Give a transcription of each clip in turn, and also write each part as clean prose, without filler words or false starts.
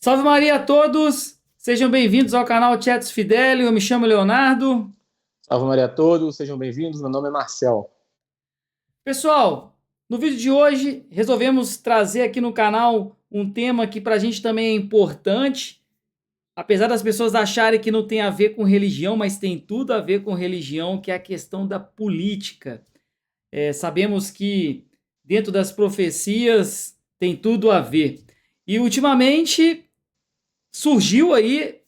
Salve Maria a todos! Sejam bem-vindos ao canal Chats Fidelio. Eu me chamo Leonardo. Salve Maria a todos, sejam bem-vindos. Meu nome é Marcel. Pessoal, no vídeo de hoje resolvemos trazer aqui no canal um tema que para a gente também é importante, apesar das pessoas acharem que não tem a ver com religião, mas tem tudo a ver com religião, que é a questão da política. Sabemos que dentro das profecias tem tudo a ver. E ultimamente surgiu aí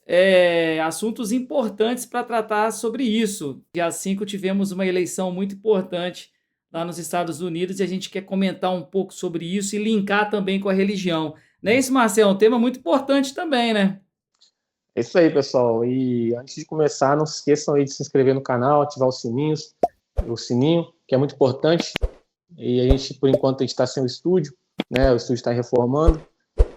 assuntos importantes para tratar sobre isso. Dia 5 tivemos uma eleição muito importante lá nos Estados Unidos e a gente quer comentar um pouco sobre isso e linkar também com a religião. Não é isso, Marcelo? É um tema muito importante também, né? É isso aí, pessoal. E antes de começar, não se esqueçam aí de se inscrever no canal, ativar o sininho, que é muito importante. E a gente, por enquanto, a gente está sem o estúdio, né? O estúdio está reformando,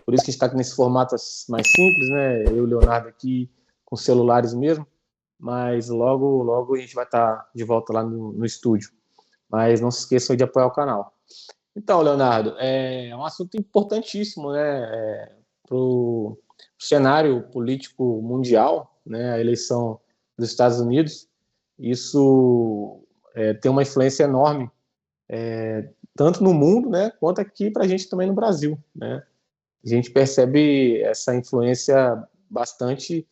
por isso que a gente está nesse formato mais simples, né? Eu e o Leonardo aqui com celulares mesmo, mas logo, logo a gente vai estar de volta lá no estúdio. Mas não se esqueçam de apoiar o canal. Então, Leonardo, é um assunto importantíssimo, né, para o cenário político mundial, né, a eleição dos Estados Unidos. Isso tem uma influência enorme, tanto no mundo, né, quanto aqui para a gente também no Brasil, né. A gente percebe essa influência bastante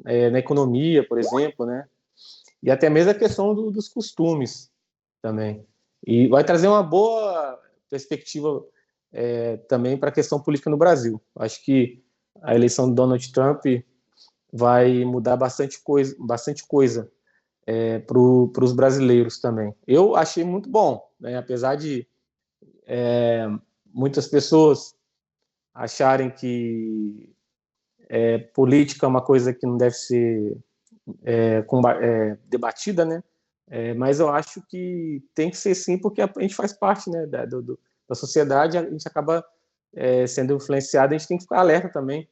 na economia, por exemplo, né, e até mesmo a questão dos costumes também. E vai trazer uma boa perspectiva também para a questão política no Brasil. Acho que a eleição do Donald Trump vai mudar bastante coisa para os brasileiros também. Eu achei muito bom, né? Apesar de muitas pessoas acharem que política é uma coisa que não deve ser debatida, né? Mas eu acho que tem que ser sim, porque a gente faz parte, né, da sociedade, a gente acaba sendo influenciado, a gente tem que ficar alerta também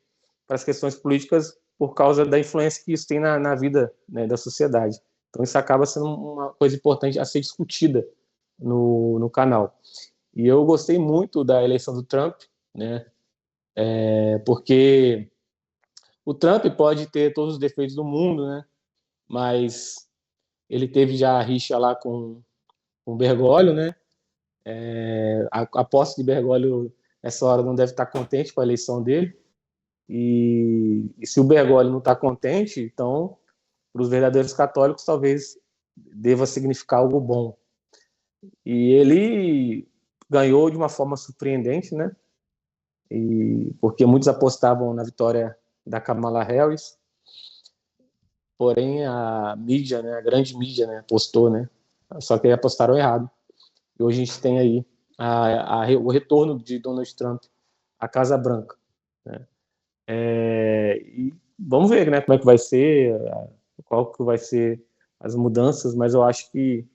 para as questões políticas por causa da influência que isso tem na vida, né, da sociedade. Então isso acaba sendo uma coisa importante a ser discutida no canal. E eu gostei muito da eleição do Trump, né, porque o Trump pode ter todos os defeitos do mundo, né, mas ele teve já a rixa lá com o Bergoglio, né? A posse de Bergoglio essa hora não deve estar contente com a eleição dele. E se o Bergoglio não está contente, então para os verdadeiros católicos talvez deva significar algo bom. E ele ganhou de uma forma surpreendente, né? E porque muitos apostavam na vitória da Kamala Harris, porém a mídia, né, a grande mídia, né, apostou, né? Só que apostaram errado. E hoje a gente tem aí o retorno de Donald Trump à Casa Branca, né? E vamos ver, né, como é que vai ser, qual que vai ser as mudanças, mas eu acho que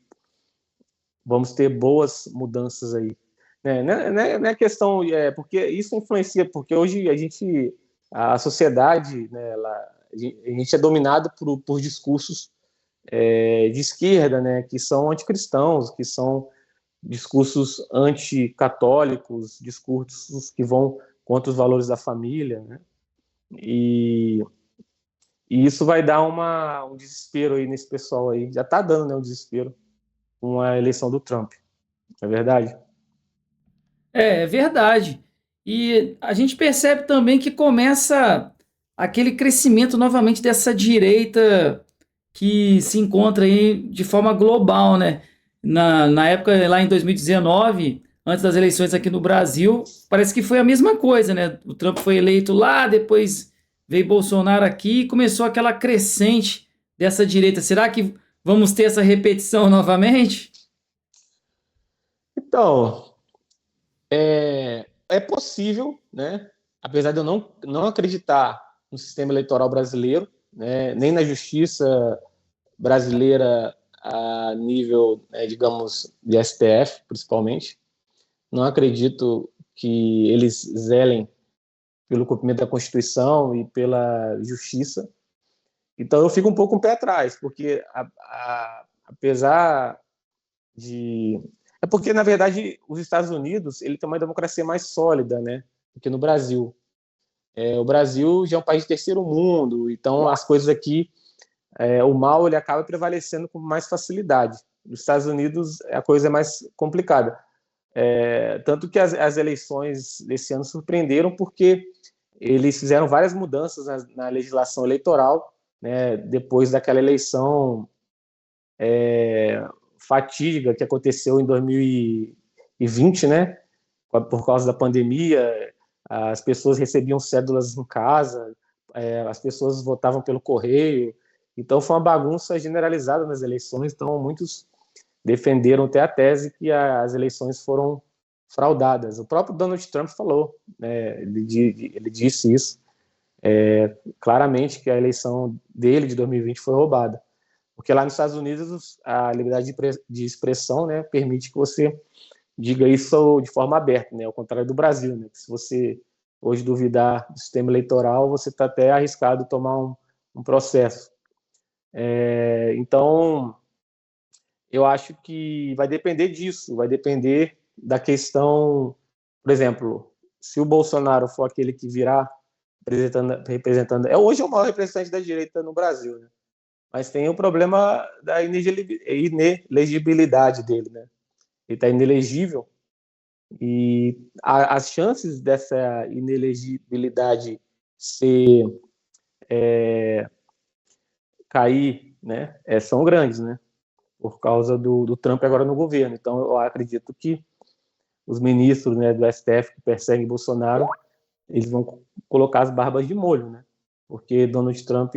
vamos ter boas mudanças aí. Não é questão, porque isso influencia, porque hoje a sociedade, né, a gente é dominado por discursos de esquerda, né, que são anticristãos, que são discursos anticatólicos, discursos que vão contra os valores da família, né? E, e isso vai dar um desespero aí nesse pessoal aí. Já está dando, né, um desespero com a eleição do Trump, é verdade? É verdade. E a gente percebe também que começa aquele crescimento novamente dessa direita que se encontra aí de forma global, né? Na época, lá em 2019, antes das eleições aqui no Brasil, parece que foi a mesma coisa, né? O Trump foi eleito lá, depois veio Bolsonaro aqui e começou aquela crescente dessa direita. Será que vamos ter essa repetição novamente? Então, é possível, né? Apesar de eu não acreditar no sistema eleitoral brasileiro, né, nem na justiça brasileira a nível, né, digamos, de STF, principalmente. Não acredito que eles zelem pelo cumprimento da Constituição e pela justiça. Então eu fico um pouco um pé atrás, porque apesar de... É porque, na verdade, os Estados Unidos ele tem uma democracia mais sólida, né, do que no Brasil. o Brasil já é um país de terceiro mundo, então as coisas aqui, o mal ele acaba prevalecendo com mais facilidade. Nos Estados Unidos a coisa é mais complicada. Tanto que as eleições desse ano surpreenderam porque eles fizeram várias mudanças na legislação eleitoral, né, depois daquela eleição fatídica que aconteceu em 2020, né, por causa da pandemia. As pessoas recebiam cédulas em casa, as pessoas votavam pelo correio, então foi uma bagunça generalizada nas eleições. Então muitos defenderam até a tese que as eleições foram fraudadas. O próprio Donald Trump falou, né, ele disse isso claramente, que a eleição dele de 2020 foi roubada. Porque lá nos Estados Unidos a liberdade de expressão, né, permite que você diga isso de forma aberta, né, ao contrário do Brasil, né, que se você hoje duvidar do sistema eleitoral, você está até arriscado tomar um processo. Então, eu acho que vai depender disso, vai depender da questão, por exemplo, se o Bolsonaro for aquele que virá representando hoje é o maior representante da direita no Brasil, né? Mas tem o problema da inelegibilidade dele, né? Ele está inelegível e as chances dessa inelegibilidade ser cair, né, são grandes, né? Por causa do Trump agora no governo. Então, eu acredito que os ministros, né, do STF que perseguem Bolsonaro, eles vão colocar as barbas de molho, né? Porque Donald Trump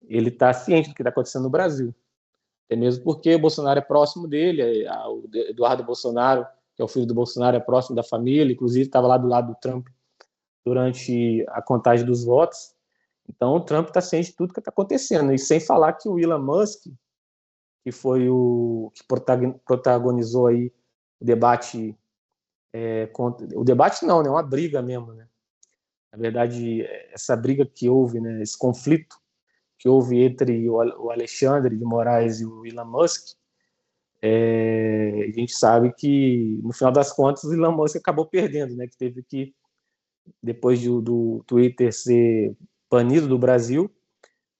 ele está ciente do que está acontecendo no Brasil. Até mesmo porque Bolsonaro é próximo dele, o Eduardo Bolsonaro, que é o filho do Bolsonaro, é próximo da família, inclusive estava lá do lado do Trump durante a contagem dos votos. Então, o Trump está ciente de tudo que está acontecendo. E sem falar que o Elon Musk, que foi o que protagonizou aí o debate, o debate não, né, uma briga mesmo, né? Na verdade, essa briga que houve, né, esse conflito que houve entre o Alexandre de Moraes e o Elon Musk, a gente sabe que, no final das contas, o Elon Musk acabou perdendo, né? Que teve que, depois do Twitter ser banido do Brasil,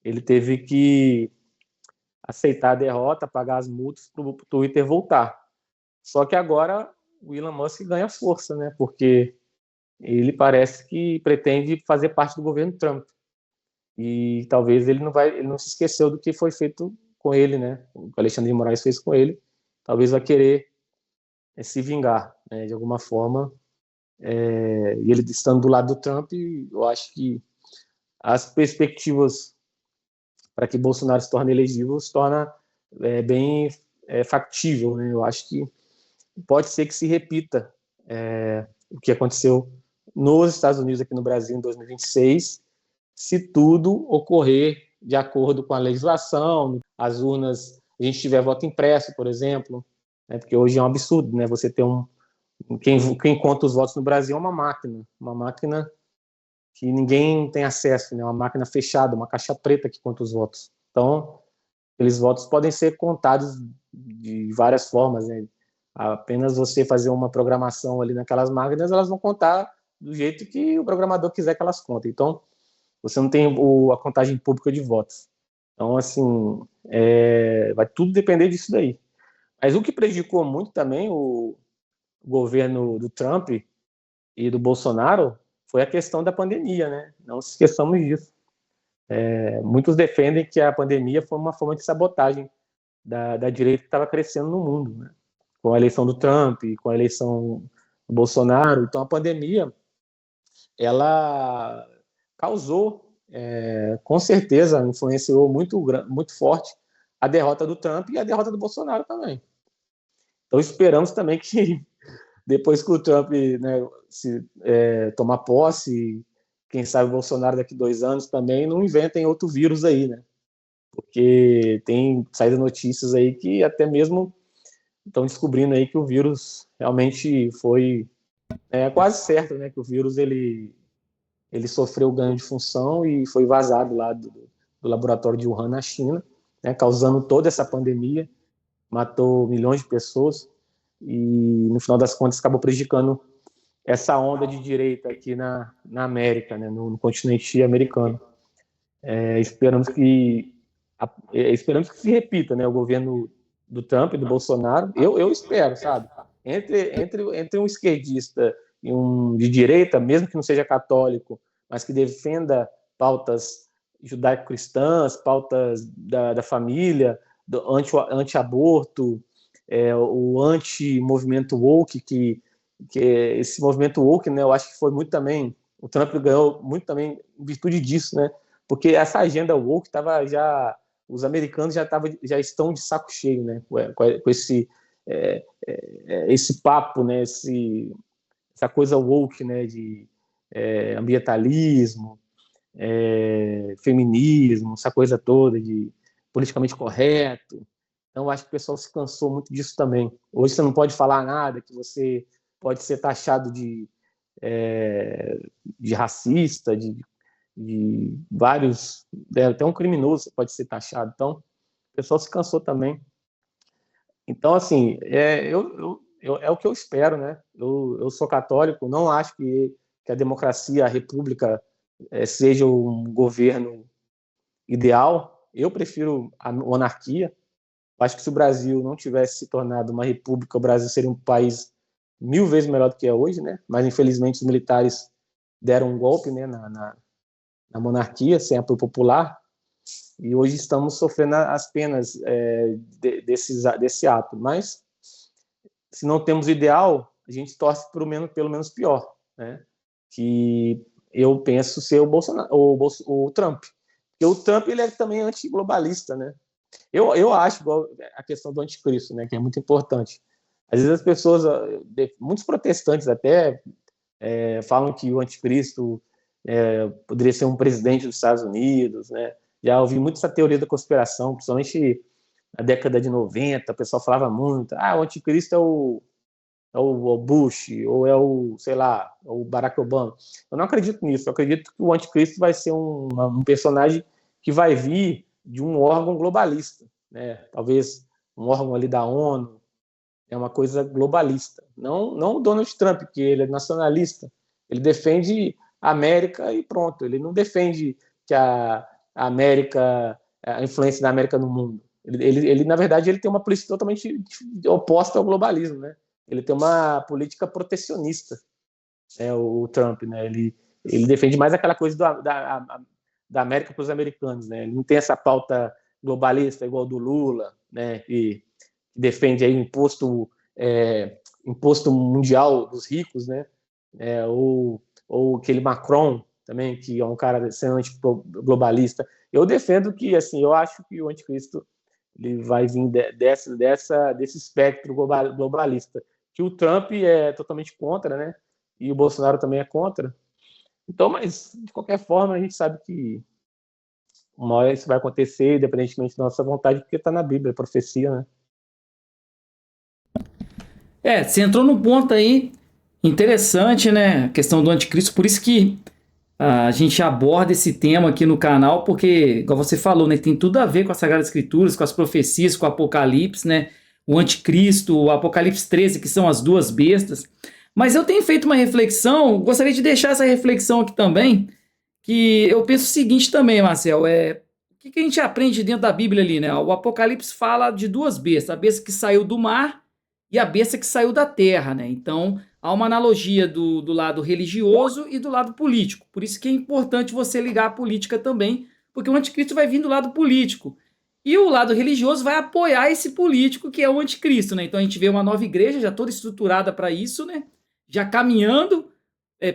ele teve que aceitar a derrota, pagar as multas para o Twitter voltar. Só que agora o Elon Musk ganha força, né? Porque ele parece que pretende fazer parte do governo Trump. E talvez ele não se esqueceu do que foi feito com ele, né? O que Alexandre de Moraes fez com ele. Talvez vai querer se vingar, né, de alguma forma. E ele estando do lado do Trump, eu acho que as perspectivas para que Bolsonaro se torne elegível se torna bem factível, né? Eu acho que pode ser que se repita o que aconteceu nos Estados Unidos, aqui no Brasil, em 2026, se tudo ocorrer de acordo com a legislação, as urnas, a gente tiver voto impresso, por exemplo, né? Porque hoje é um absurdo, né? Você ter quem conta os votos no Brasil é uma máquina que ninguém tem acesso, né? Uma máquina fechada, uma caixa preta que conta os votos. Então, aqueles votos podem ser contados de várias formas, né? Apenas você fazer uma programação ali naquelas máquinas, elas vão contar do jeito que o programador quiser que elas contem. Então, você não tem a contagem pública de votos. Então, assim, vai tudo depender disso daí. Mas o que prejudicou muito também o governo do Trump e do Bolsonaro foi a questão da pandemia, né? Não se esqueçamos disso. Muitos defendem que a pandemia foi uma forma de sabotagem da direita que estava crescendo no mundo, né? Com a eleição do Trump, com a eleição do Bolsonaro. Então, a pandemia, ela causou, com certeza, influenciou muito forte a derrota do Trump e a derrota do Bolsonaro também. Então, esperamos também que depois que o Trump, né, tomar posse, quem sabe o Bolsonaro daqui 2 anos também não inventem outro vírus aí, né? Porque tem saído notícias aí que até mesmo estão descobrindo aí que o vírus realmente foi quase certo, né? Que o vírus ele sofreu ganho de função e foi vazado lá do laboratório de Wuhan, na China, né, causando toda essa pandemia, matou milhões de pessoas e, no final das contas, acabou prejudicando essa onda de direita aqui na América, né, no continente americano. Esperamos que se repita, né, o governo do Trump e do Bolsonaro. Eu espero, sabe? Entre um esquerdista e um de direita, mesmo que não seja católico, mas que defenda pautas judaico-cristãs, pautas da família, do anti-aborto, o anti-movimento woke, que esse movimento woke, né, eu acho que foi muito também, o Trump ganhou muito também em virtude disso, né? Porque essa agenda woke estava já, os americanos já estão de saco cheio, né? Com esse papo, né? Essa coisa woke, né? De ambientalismo, feminismo, essa coisa toda de politicamente correto. Então, acho que o pessoal se cansou muito disso também. Hoje você não pode falar nada, que você pode ser taxado de racista, de vários, até um criminoso pode ser taxado. Então, o pessoal se cansou também. Então, assim, é o que eu espero, né? Eu sou católico, não acho que a democracia, a república, seja um governo ideal. Eu prefiro a monarquia. Acho que se o Brasil não tivesse se tornado uma república, o Brasil seria um país 1000 vezes melhor do que é hoje, né? Mas, infelizmente, os militares deram um golpe, né, na monarquia, sem apoio popular, e hoje estamos sofrendo as penas desse ato. Mas, se não temos ideal, a gente torce pelo menos pior, né? Que eu penso ser o Trump. Porque o Trump, ele é também antiglobalista, né? Eu acho, igual a questão do anticristo, né, que é muito importante. Às vezes as pessoas, muitos protestantes até, falam que o anticristo poderia ser um presidente dos Estados Unidos, né? Já ouvi muito essa teoria da conspiração, principalmente na década de 90, o pessoal falava muito, o anticristo é o Bush, ou sei lá, o Barack Obama. Eu não acredito nisso, eu acredito que o anticristo vai ser um personagem que vai vir de um órgão globalista, né? Talvez um órgão ali da ONU, é uma coisa globalista. Não o Donald Trump, que ele é nacionalista, ele defende a América e pronto, ele não defende que a influência da América no mundo. Ele, na verdade, ele tem uma política totalmente oposta ao globalismo, né? Ele tem uma política protecionista, né, o Trump, né? Ele defende mais aquela coisa da América para os americanos, né? Ele não tem essa pauta globalista igual do Lula, né? Que defende aí imposto mundial dos ricos, né? Ou aquele Macron também, que é um cara extremamente globalista. Eu defendo que, assim, eu acho que o anticristo ele vai vir desse espectro globalista, que o Trump é totalmente contra, né? E o Bolsonaro também é contra. Então, mas, de qualquer forma, a gente sabe que uma hora isso vai acontecer, independentemente da nossa vontade, porque está na Bíblia, é profecia, né? Você entrou num ponto aí interessante, né? A questão do anticristo, por isso que a gente aborda esse tema aqui no canal, porque, igual você falou, né? Tem tudo a ver com as Sagradas Escrituras, com as profecias, com o Apocalipse, né? O anticristo, o Apocalipse 13, que são as duas bestas. Mas eu tenho feito uma reflexão, gostaria de deixar essa reflexão aqui também, que eu penso o seguinte também, Marcel, o que a gente aprende dentro da Bíblia ali, né? O Apocalipse fala de duas bestas, a besta que saiu do mar e a besta que saiu da terra, né? Então, há uma analogia do lado religioso e do lado político. Por isso que é importante você ligar a política também, porque o anticristo vai vir do lado político. E o lado religioso vai apoiar esse político que é o anticristo, né? Então a gente vê uma nova igreja já toda estruturada para isso, né? Já caminhando,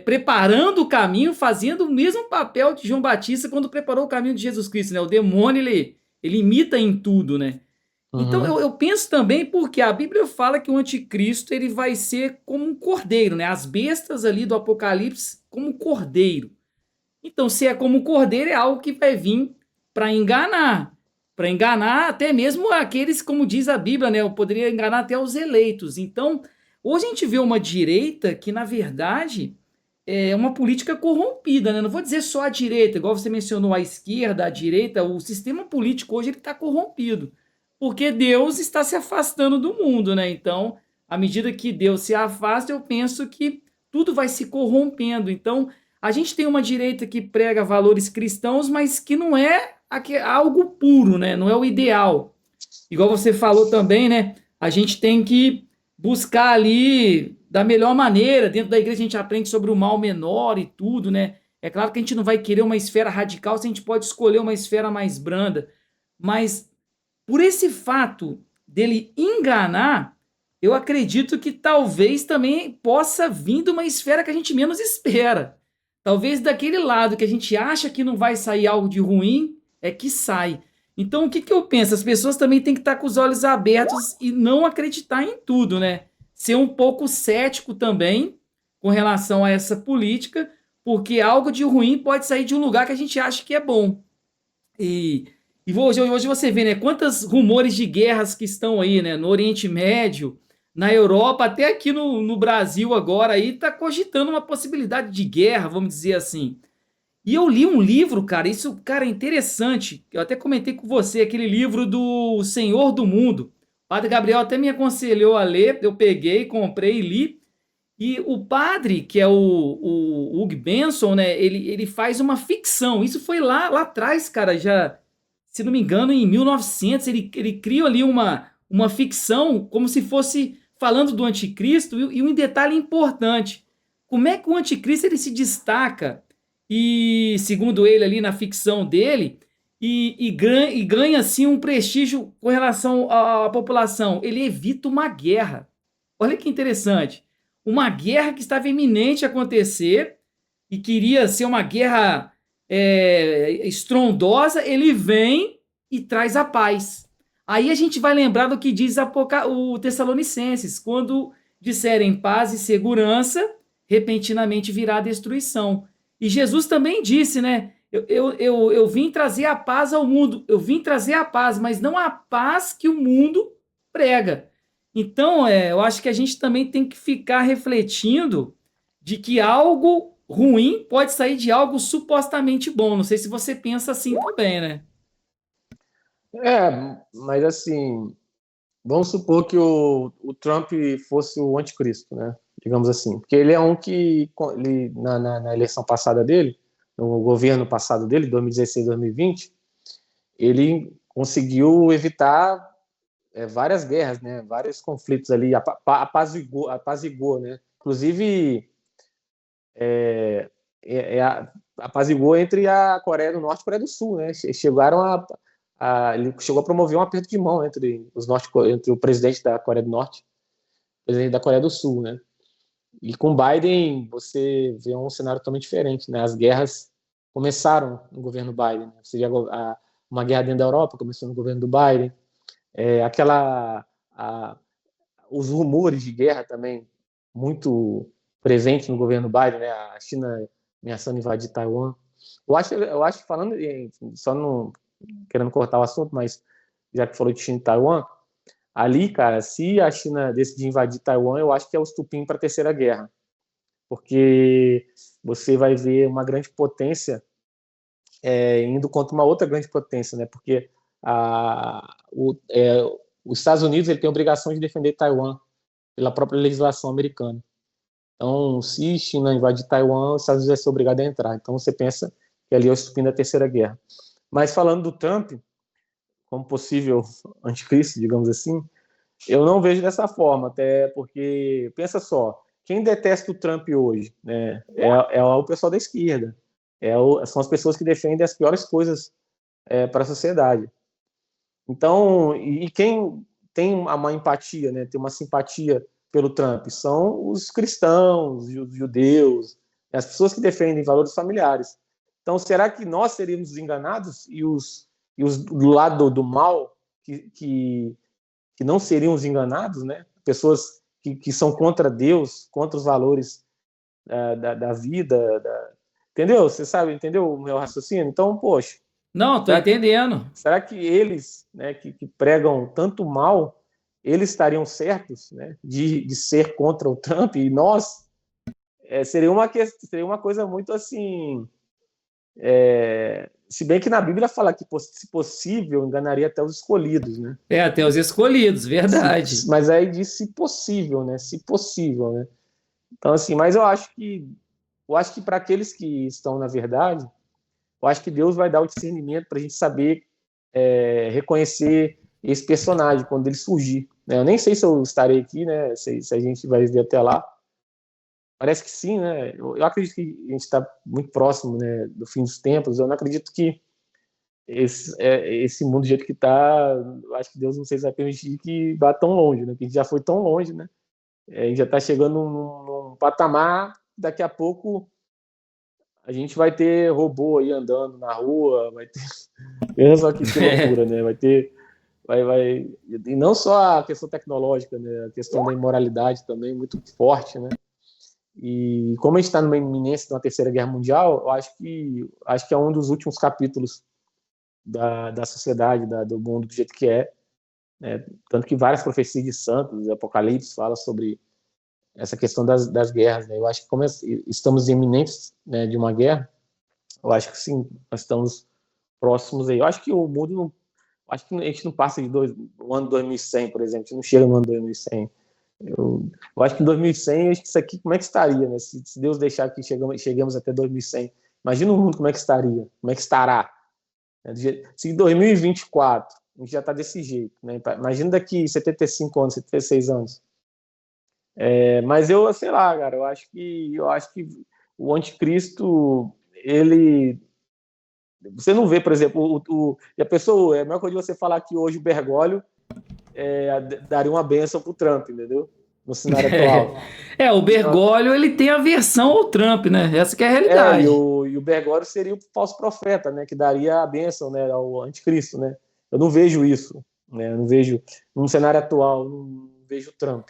preparando o caminho, fazendo o mesmo papel de João Batista quando preparou o caminho de Jesus Cristo, né? O demônio, ele imita em tudo, né? Então Uhum. eu penso também porque a Bíblia fala que o anticristo ele vai ser como um cordeiro, né? As bestas ali do Apocalipse como um cordeiro. Então, se é como um cordeiro, é algo que vai vir para enganar até mesmo aqueles, como diz a Bíblia, né? Eu poderia enganar até os eleitos. Então, hoje a gente vê uma direita que, na verdade, é uma política corrompida, né? Não vou dizer só a direita, igual você mencionou, a esquerda, a direita, o sistema político hoje ele está corrompido, porque Deus está se afastando do mundo, né? Então, à medida que Deus se afasta, eu penso que tudo vai se corrompendo. Então, a gente tem uma direita que prega valores cristãos, mas que não é algo puro, né? Não é o ideal. Igual você falou também, né? A gente tem que buscar ali da melhor maneira. Dentro da igreja a gente aprende sobre o mal menor e tudo, né? É claro que a gente não vai querer uma esfera radical, se a gente pode escolher uma esfera mais branda. Mas por esse fato dele enganar, eu acredito que talvez também possa vir de uma esfera que a gente menos espera. Talvez daquele lado que a gente acha que não vai sair algo de ruim, é que sai. Então, o que, que eu penso? As pessoas também têm que estar com os olhos abertos e não acreditar em tudo, né? Ser um pouco cético também com relação a essa política, porque algo de ruim pode sair de um lugar que a gente acha que é bom. E, e hoje você vê, né, quantos rumores de guerras que estão aí, né, no Oriente Médio, na Europa, até aqui no Brasil agora aí, tá cogitando uma possibilidade de guerra, vamos dizer assim. E eu li um livro, cara, isso, cara, é interessante. Eu até comentei com você aquele livro do Senhor do Mundo. O Padre Gabriel até me aconselhou a ler, eu peguei, comprei e li. E o padre, que é o Hugh Benson, né, ele faz uma ficção. Isso foi lá atrás, cara, já, se não me engano, em 1900, ele cria ali uma ficção como se fosse falando do anticristo e um detalhe importante. Como é que o anticristo ele se destaca e, segundo ele ali na ficção dele, e ganha assim um prestígio com relação à população? Ele evita uma guerra. Olha que interessante. Uma guerra que estava iminente a acontecer e queria ser uma guerra estrondosa, ele vem e traz a paz. Aí a gente vai lembrar do que diz o Tessalonicenses, quando disserem paz e segurança, repentinamente virá a destruição. E Jesus também disse, né? Eu vim trazer a paz ao mundo, eu vim trazer a paz, mas não a paz que o mundo prega. Então, eu acho que a gente também tem que ficar refletindo de que algo ruim pode sair de algo supostamente bom. Não sei se você pensa assim também, né? Mas assim, vamos supor que o Trump fosse o anticristo, né? Digamos assim. Porque ele é um que, ele, na eleição passada dele, no governo passado dele, 2016, 2020, ele conseguiu evitar várias guerras, né? Vários conflitos ali, apazigou, né? Inclusive, apazigou entre a Coreia do Norte e a Coreia do Sul, né? Ele chegou a promover um aperto de mão entre o presidente da Coreia do Norte e o presidente da Coreia do Sul, né? E com Biden você vê um cenário totalmente diferente, né? As guerras começaram no governo Biden, né? Você vê uma guerra dentro da Europa começou no governo do Biden, é, aquela a, os rumores de guerra também muito presentes no governo Biden, né? A China ameaçando invadir Taiwan. Eu acho falando só não querendo cortar o assunto, mas já que falou de China e Taiwan, ali, cara, se a China decidir invadir Taiwan, eu acho que é o estupim para a Terceira Guerra, porque você vai ver uma grande potência indo contra uma outra grande potência, né? Porque os Estados Unidos ele tem a obrigação de defender Taiwan pela própria legislação americana. Então, se China invadir Taiwan, os Estados Unidos vai ser obrigado a entrar. Então, você pensa que ali é o estupim da Terceira Guerra. Mas falando do Trump, como possível anticristo, digamos assim, eu não vejo dessa forma, até porque, pensa só, quem detesta o Trump hoje, né, é o pessoal da esquerda, são as pessoas que defendem as piores coisas para a sociedade. Então, e quem tem uma empatia, né, tem uma simpatia pelo Trump, são os cristãos, os judeus, as pessoas que defendem valores familiares. Então, será que nós seríamos enganados e os do lado do mal que não seriam os enganados, né? Pessoas que são contra Deus, contra os valores da vida, entendeu? Você sabe, entendeu o meu raciocínio? Então, poxa, Não, tô será que, entendendo. será que eles, né, que pregam tanto mal, eles estariam certos, né, de ser contra o Trump e nós? Seria uma coisa muito assim. Se bem que na Bíblia fala que, se possível, enganaria até os escolhidos, né? Até os escolhidos, verdade. Mas aí diz se possível, né? Se possível, né? Então, assim, mas eu acho que para aqueles que estão na verdade, eu acho que Deus vai dar o discernimento para a gente saber reconhecer esse personagem quando ele surgir. Né? Eu nem sei se eu estarei aqui, né? Se a gente vai ver até lá. Parece que sim, né? Eu acredito que a gente está muito próximo, né, do fim dos tempos. Eu não acredito que esse mundo do jeito que está, acho que Deus não sei se vai permitir que vá tão longe, né? Que a gente já foi tão longe, né? A gente já está chegando num patamar, daqui a pouco a gente vai ter robô aí andando na rua, vai ter. Olha só que loucura, né? Vai ter. Vai. E não só a questão tecnológica, né? A questão da imoralidade também muito forte, né? E como a gente está numa iminência de uma terceira guerra mundial, eu acho que é um dos últimos capítulos da sociedade, do mundo do jeito que é. Né? Tanto que várias profecias de santos, Apocalipse, fala sobre essa questão das guerras. Né? Eu acho que como estamos iminentes, né, de uma guerra, eu acho que sim, nós estamos próximos aí. Eu acho que o mundo não. Acho que a gente não passa do ano 2100, por exemplo, a gente não chega no ano 2100. Eu acho que em 2100, acho que isso aqui, como é que estaria, né? Se Deus deixar que chegamos até 2100. Imagina o mundo como é que estaria, como é que estará. Né? Se em 2024 a gente já está desse jeito, né? Imagina daqui 75 anos, 76 anos. Mas eu, sei lá, cara, eu acho que o anticristo, ele. Você não vê, por exemplo, e a pessoa, é a mesma coisa de você falar que hoje o Bergoglio daria uma benção pro Trump, entendeu? No cenário atual. O Então, Bergoglio, ele tem aversão ao Trump, né? Essa que é a e realidade. o Bergoglio seria o falso profeta, né? Que daria a bênção, né? Ao anticristo, né? Eu não vejo isso, né? Eu não vejo, no cenário atual, não vejo o Trump.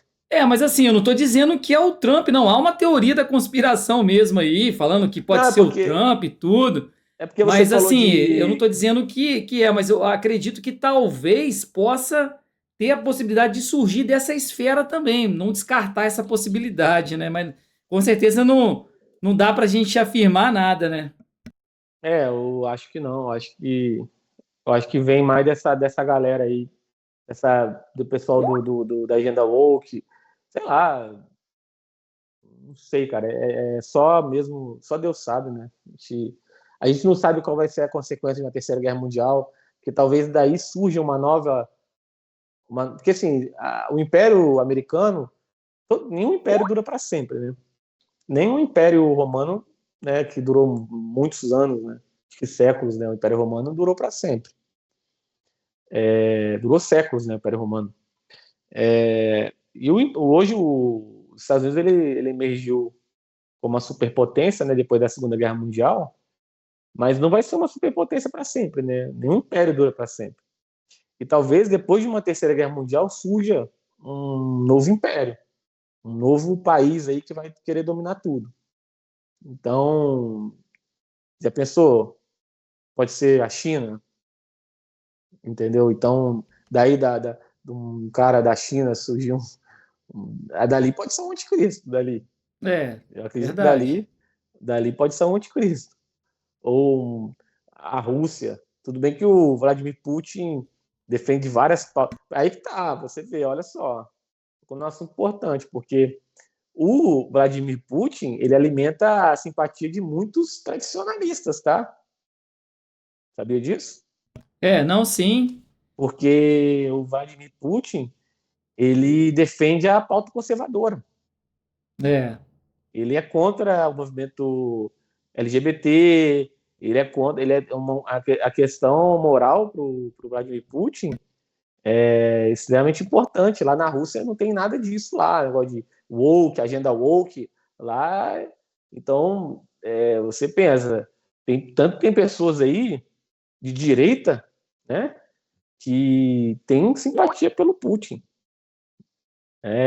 Mas assim, eu não tô dizendo que é o Trump, não. Há uma teoria da conspiração mesmo aí, falando que Não, pode ser o Trump e tudo. é porque você Mas falou assim, eu não tô de. dizendo que é, mas eu acredito que talvez possa ter a possibilidade de surgir dessa esfera também. Não descartar essa possibilidade, né? Mas com certeza não dá pra gente afirmar nada, né? Eu acho que não. Eu acho que vem mais dessa galera aí, do pessoal da agenda woke, sei lá, não sei, cara. É só mesmo, só Deus sabe, né? A gente não sabe qual vai ser a consequência de uma terceira guerra mundial, que talvez daí surja uma nova. Porque assim, o Império Americano, nenhum império dura para sempre, né? Nenhum Império Romano, né, que durou muitos anos, né? Acho que séculos, né? O Império Romano durou para sempre. Durou séculos, né? O Império Romano. E hoje os Estados Unidos ele emergiu como uma superpotência, né, depois da Segunda Guerra Mundial, mas não vai ser uma superpotência para sempre, né? Nenhum império dura para sempre. E talvez depois de uma Terceira Guerra Mundial surja um novo império, um novo país aí que vai querer dominar tudo. Então, já pensou? Pode ser a China, entendeu? Então, daí de um cara da China surgiu dali pode ser um anticristo, dali. É, Eu acredito que verdade. dali pode ser um anticristo. Ou a Rússia. Tudo bem que o Vladimir Putin defende várias. Aí que tá, você vê, olha só, um assunto importante, porque o Vladimir Putin ele alimenta a simpatia de muitos tradicionalistas, tá? Sabia disso? Não, sim. Porque o Vladimir Putin ele defende a pauta conservadora. É, Ele é contra o movimento LGBT, ele é contra, a questão moral para o Vladimir Putin é extremamente importante. Lá na Rússia não tem nada disso lá, negócio de woke, agenda woke, lá. Então, você pensa, tem pessoas aí de direita, né, que tem simpatia pelo Putin.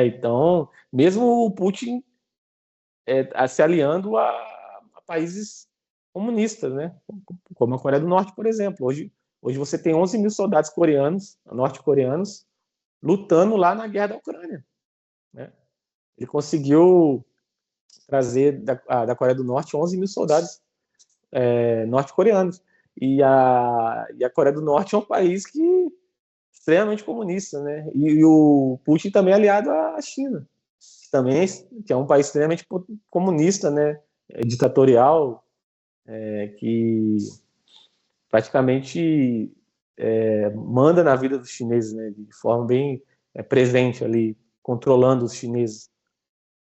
Então, mesmo o Putin se aliando a países comunistas, né, como a Coreia do Norte, por exemplo. Hoje você tem 11 mil soldados coreanos, norte-coreanos, lutando lá na guerra da Ucrânia. Né? Ele conseguiu trazer da Coreia do Norte 11 mil soldados norte-coreanos. E a Coreia do Norte é um país extremamente comunista. Né? E o Putin também é aliado à China, também, que é um país extremamente comunista, né, ditatorial, que praticamente manda na vida dos chineses, né, de forma bem presente ali, controlando os chineses.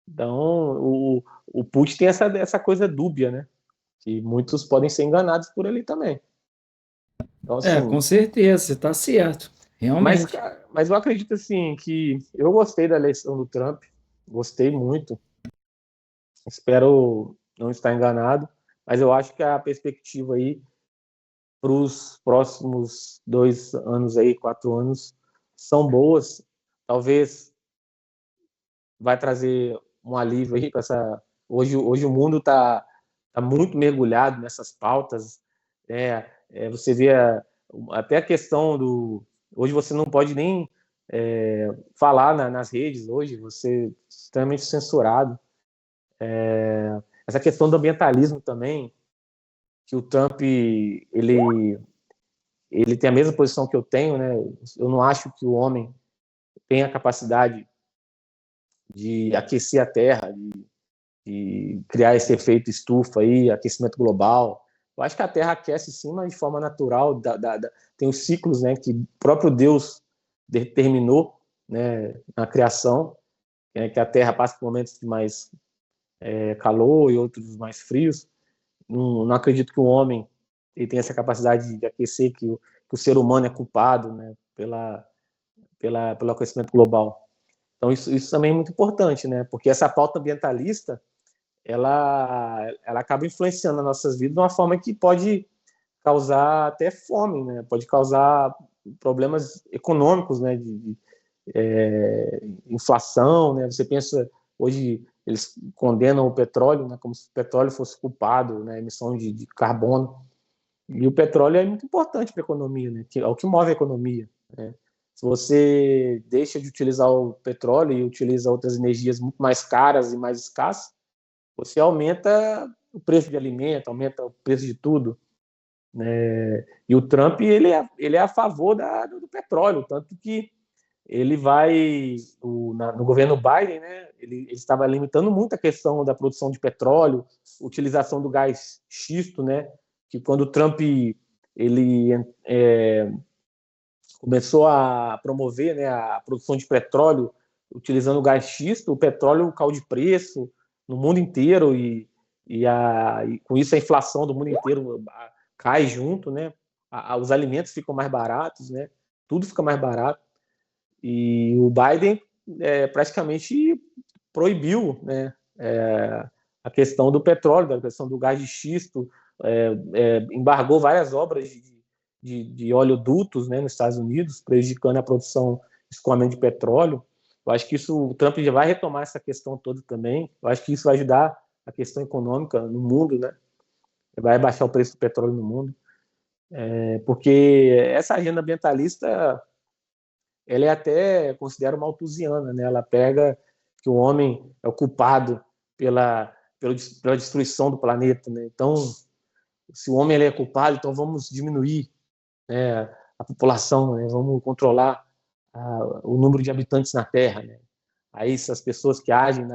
Então, o Putin tem essa coisa dúbia, né, que muitos podem ser enganados por ele também. Então, Com assim, certeza, você está certo. mas, Realmente. mas eu acredito, assim, que eu gostei da eleição do Trump, gostei muito, espero não estar enganado, mas eu acho que a perspectiva aí para os próximos 2 anos aí, 4 anos, são boas. Talvez vai trazer um alívio aí para essa. Hoje o mundo tá muito mergulhado nessas pautas. Você vê até a questão do. Hoje você não pode nem falar nas redes, hoje você é extremamente censurado. Essa questão do ambientalismo também, que o Trump ele tem a mesma posição que eu tenho, né? Eu não acho que o homem tem a capacidade de aquecer a Terra, de criar esse efeito estufa aí, aquecimento global. Eu acho que a Terra aquece sim, mas de forma natural. Tem os ciclos, né, que o próprio Deus determinou, né, na criação, que a Terra passa por momentos de mais calor e outros mais frios. Não acredito que o homem ele tenha essa capacidade de aquecer, que o ser humano é culpado, né, pelo aquecimento global. Então, isso também é muito importante, né? Porque essa pauta ambientalista, ela acaba influenciando as nossas vidas de uma forma que pode causar até fome, né? Pode causar problemas econômicos, né? De inflação, né? Você pensa, hoje eles condenam o petróleo, né? Como se o petróleo fosse culpado, né? Emissão de carbono. E o petróleo é muito importante para a economia, né? É o que move a economia, né? Se você deixa de utilizar o petróleo e utiliza outras energias muito mais caras e mais escassas, você aumenta o preço de alimento, aumenta o preço de tudo, né? E o Trump ele é a favor do petróleo, tanto que ele vai no governo Biden, né? Ele estava limitando muito a questão da produção de petróleo, utilização do gás xisto, né? Que quando o Trump ele começou a promover, né, a produção de petróleo utilizando gás xisto, o petróleo caiu de preço no mundo inteiro e com isso a inflação do mundo inteiro cai junto, né? Os alimentos ficam mais baratos, né? Tudo fica mais barato. E o Biden praticamente proibiu, né, a questão do petróleo, a questão do gás de xisto, embargou várias obras de oleodutos, né, nos Estados Unidos, prejudicando a produção, escoamento de petróleo. Eu acho que isso, o Trump já vai retomar essa questão toda também. Eu acho que isso vai ajudar a questão econômica no mundo, né? Vai baixar o preço do petróleo no mundo. Porque essa agenda ambientalista, ela é até considera malthusiana, né? Ela pega que o homem é o culpado pela destruição do planeta, né? Então, se o homem ele é culpado, então vamos diminuir, né, a população, né? Vamos controlar o número de habitantes na Terra, né? Aí essas pessoas que agem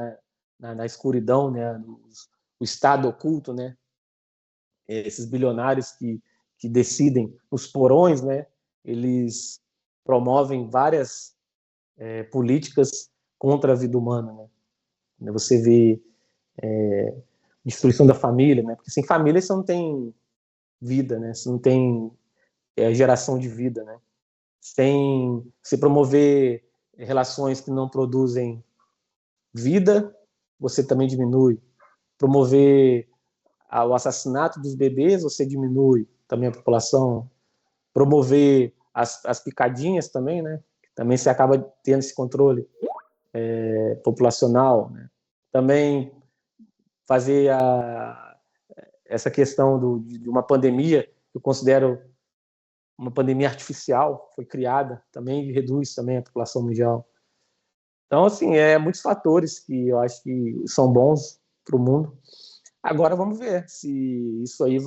na escuridão, né? O Estado oculto, né? Esses bilionários que decidem os porões, né? Eles promovem várias políticas contra a vida humana, né? Você vê destruição da família, né? Porque sem família você não tem vida, né? Você não tem geração de vida, né? Sem se promover relações que não produzem vida, você também diminui. Promover o assassinato dos bebês, você diminui também a população. Promover as picadinhas também, né? Também você acaba tendo esse controle populacional, né? Também fazer essa questão de uma pandemia, que eu considero uma pandemia artificial, foi criada, também reduz também a população mundial. Então, assim, muitos fatores que eu acho que são bons para o mundo. Agora vamos ver se isso aí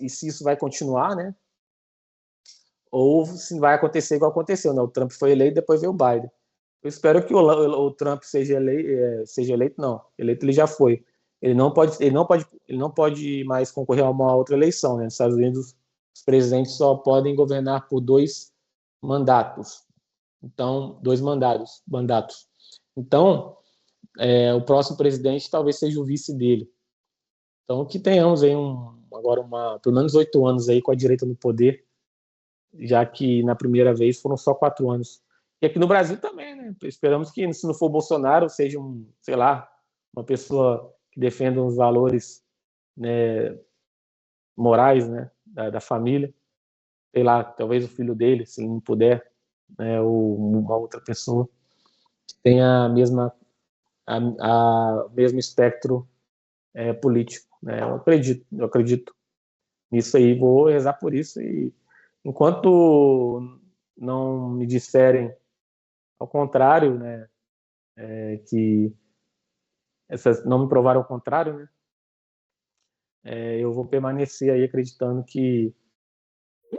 e se isso vai continuar, né? Ou se vai acontecer igual aconteceu, né? O Trump foi eleito, depois veio o Biden. Eu espero que o Trump seja eleito, não. Eleito ele já foi. Ele não pode mais concorrer a uma outra eleição, né? Nos Estados Unidos, os presidentes só podem governar por 2 mandatos. Então, 2 mandatos. Então, o próximo presidente talvez seja o vice dele. Então, que tenhamos aí agora pelo menos 8 anos aí com a direita no poder, já que na primeira vez foram só 4 anos. E aqui no Brasil também, né? Esperamos que, se não for Bolsonaro, seja sei lá, uma pessoa que defenda uns valores, né, morais, né, da família. Sei lá, talvez o filho dele, se ele não puder, né, ou uma outra pessoa que tenha a mesmo espectro político, né? Eu acredito nisso aí, vou rezar por isso, e enquanto não me disserem ao contrário, né, que não me provaram ao contrário, né, eu vou permanecer aí acreditando que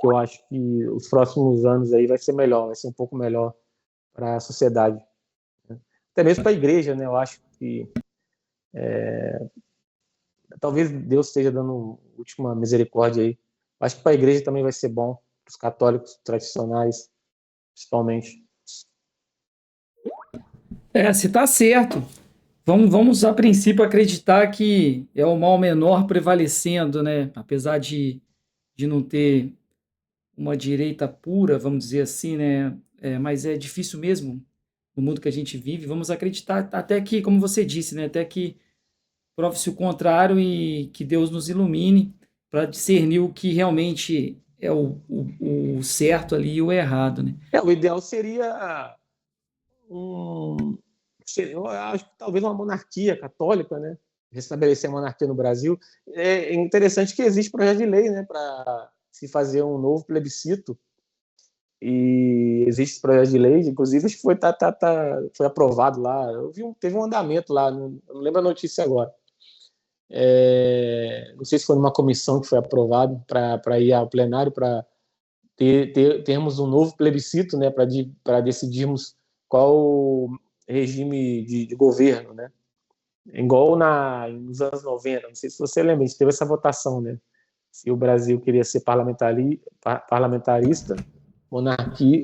eu acho que os próximos anos aí vai ser um pouco melhor para a sociedade, né? Até mesmo para a igreja, né? Eu acho que talvez Deus esteja dando última misericórdia aí. Eu acho que para a igreja também vai ser bom, para os católicos tradicionais, principalmente. Se tá certo. Vamos a princípio acreditar que é o mal menor prevalecendo, né? Apesar de não ter uma direita pura, vamos dizer assim, né? Mas é difícil mesmo no mundo que a gente vive. Vamos acreditar até que, como você disse, né? Até que prove-se o contrário e que Deus nos ilumine para discernir o que realmente é o certo ali e o errado, né? O ideal eu acho que talvez uma monarquia católica, né? Restabelecer a monarquia no Brasil. É interessante que existe projeto de lei, né, para se fazer um novo plebiscito, e existe projeto de lei, inclusive acho que foi aprovado lá. Teve um andamento lá, não lembro a notícia agora. Não sei se foi numa comissão que foi aprovado para ir ao plenário para termos um novo plebiscito, né, para decidirmos qual regime de governo, né? Igual nos anos 90, não sei se você lembra, a gente teve essa votação, né? Se o Brasil queria ser parlamentarista,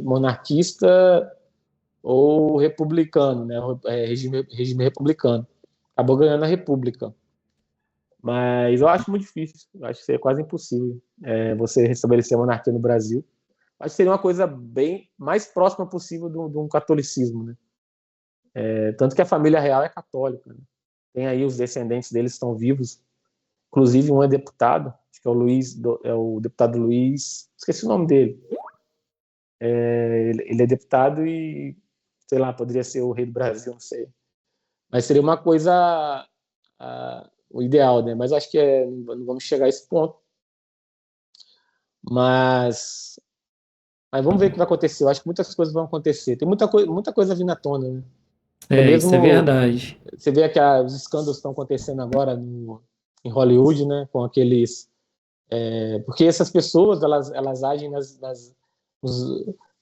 monarquista ou republicano, né? Regime republicano. Acabou ganhando a república. Mas eu acho muito difícil, eu acho que seria quase impossível você restabelecer a monarquia no Brasil. Acho que seria uma coisa bem mais próxima possível de um catolicismo, né? Tanto que a família real é católica, né? Tem aí os descendentes deles estão vivos, inclusive um é deputado, acho que é o deputado Luiz, esqueci o nome dele. Ele é deputado e, sei lá, poderia ser o rei do Brasil, não sei. Mas seria uma coisa o ideal, né? Mas acho que não vamos chegar a esse ponto. Mas vamos ver o que vai acontecer. Eu acho que muitas coisas vão acontecer. Tem muita coisa vindo à tona, né? Até Isso é mesmo verdade. você vê que os escândalos estão acontecendo agora em Hollywood, né? Com aqueles. Porque essas pessoas elas agem nos,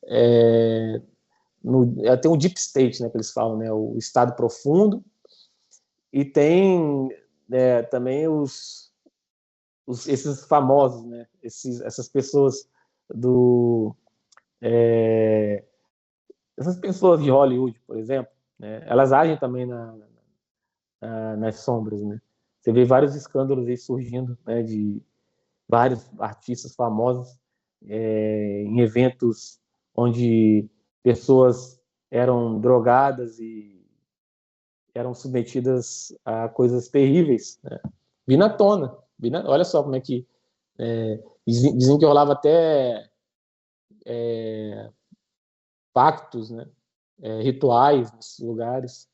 é, tem um deep state, né? Que eles falam, né? O estado profundo, e tem também esses famosos, né? Essas pessoas do essas pessoas de Hollywood, por exemplo, né? Elas agem também nas sombras, né? Você vê vários escândalos aí surgindo, né? De vários artistas famosos em eventos onde pessoas eram drogadas e eram submetidas a coisas terríveis, né? Vindo à tona. Olha só como é que dizem que rolava até pactos, né? Rituais nesses lugares.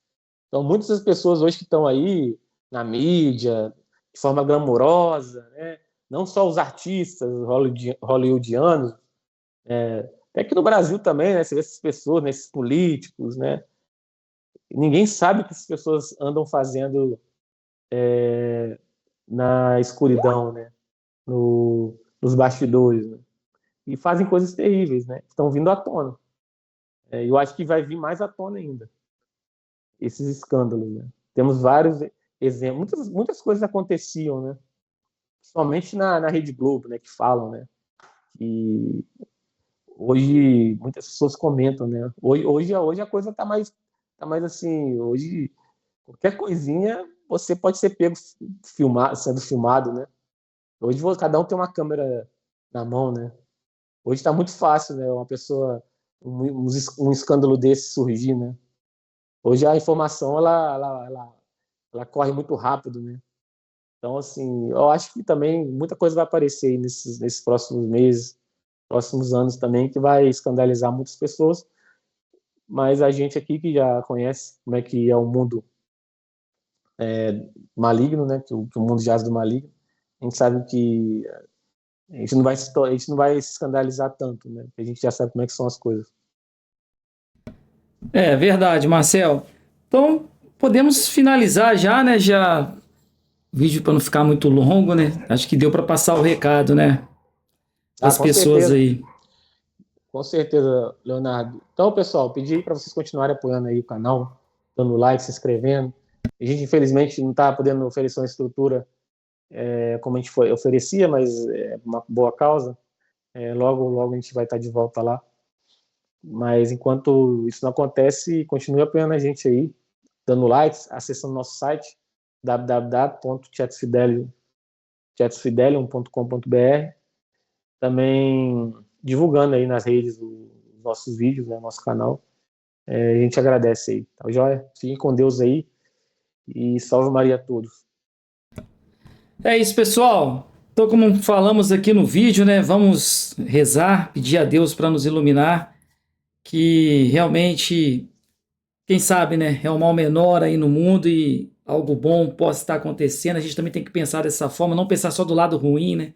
Então, muitas das pessoas hoje que estão aí na mídia, de forma glamourosa, né? Não só os artistas hollywoodianos, até aqui no Brasil também, né? Você vê essas pessoas, né? Esses políticos, né? Ninguém sabe o que essas pessoas andam fazendo na escuridão, né? Nos bastidores, né? E fazem coisas terríveis, né? Estão vindo à tona. Eu acho que vai vir mais à tona ainda, esses escândalos, né? Temos vários exemplos, muitas coisas aconteciam, né? Principalmente na Rede Globo, né? Que falam, né? E hoje muitas pessoas comentam, né? Hoje a coisa tá mais assim, hoje qualquer coisinha você pode ser pego sendo filmado, né? Hoje cada um tem uma câmera na mão, né? Hoje está muito fácil, né? Uma pessoa, um escândalo desse surgir, né? Hoje a informação ela corre muito rápido, né? Então, assim, eu acho que também muita coisa vai aparecer aí nesses próximos meses, próximos anos também, que vai escandalizar muitas pessoas, mas a gente aqui que já conhece como é que é o mundo maligno, né? Que o mundo jaz do maligno, a gente sabe que a gente não vai se escandalizar tanto, né? Porque a gente já sabe como é que são as coisas. É verdade, Marcel. Então, podemos finalizar já, né? Já o vídeo para não ficar muito longo, né? Acho que deu para passar o recado, né? Para Ah, as pessoas aí. com certeza, Leonardo. Então, pessoal, pedi para vocês continuarem apoiando aí o canal, dando like, se inscrevendo. A gente, infelizmente, não está podendo oferecer uma estrutura como a gente oferecia, mas é uma boa causa. Logo, logo a gente vai estar de volta lá. Mas enquanto isso não acontece, continue apoiando a gente aí, dando likes, acessando nosso site www.chatfidelium.com.br, também divulgando aí nas redes os nossos vídeos, né, nosso canal. A gente agradece aí, tá joia? Fiquem com Deus aí e salve Maria a todos. É isso, pessoal. Então, como falamos aqui no vídeo, né? Vamos rezar, pedir a Deus para nos iluminar, que realmente, quem sabe, né? É um mal menor aí no mundo e algo bom possa estar acontecendo. A gente também tem que pensar dessa forma, não pensar só do lado ruim, né?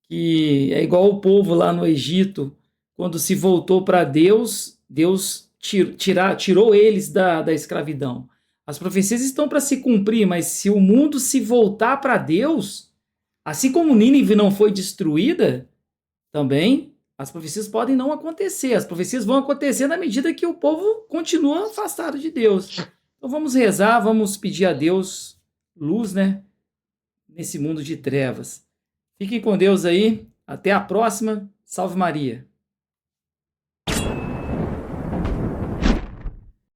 Que é igual o povo lá no Egito, quando se voltou para Deus, Deus tirou eles da escravidão. As profecias estão para se cumprir, mas se o mundo se voltar para Deus, assim como Nínive não foi destruída, também as profecias podem não acontecer. As profecias vão acontecer na medida que o povo continua afastado de Deus. Então vamos rezar, vamos pedir a Deus luz, né, nesse mundo de trevas. Fiquem com Deus aí. Até a próxima. Salve Maria.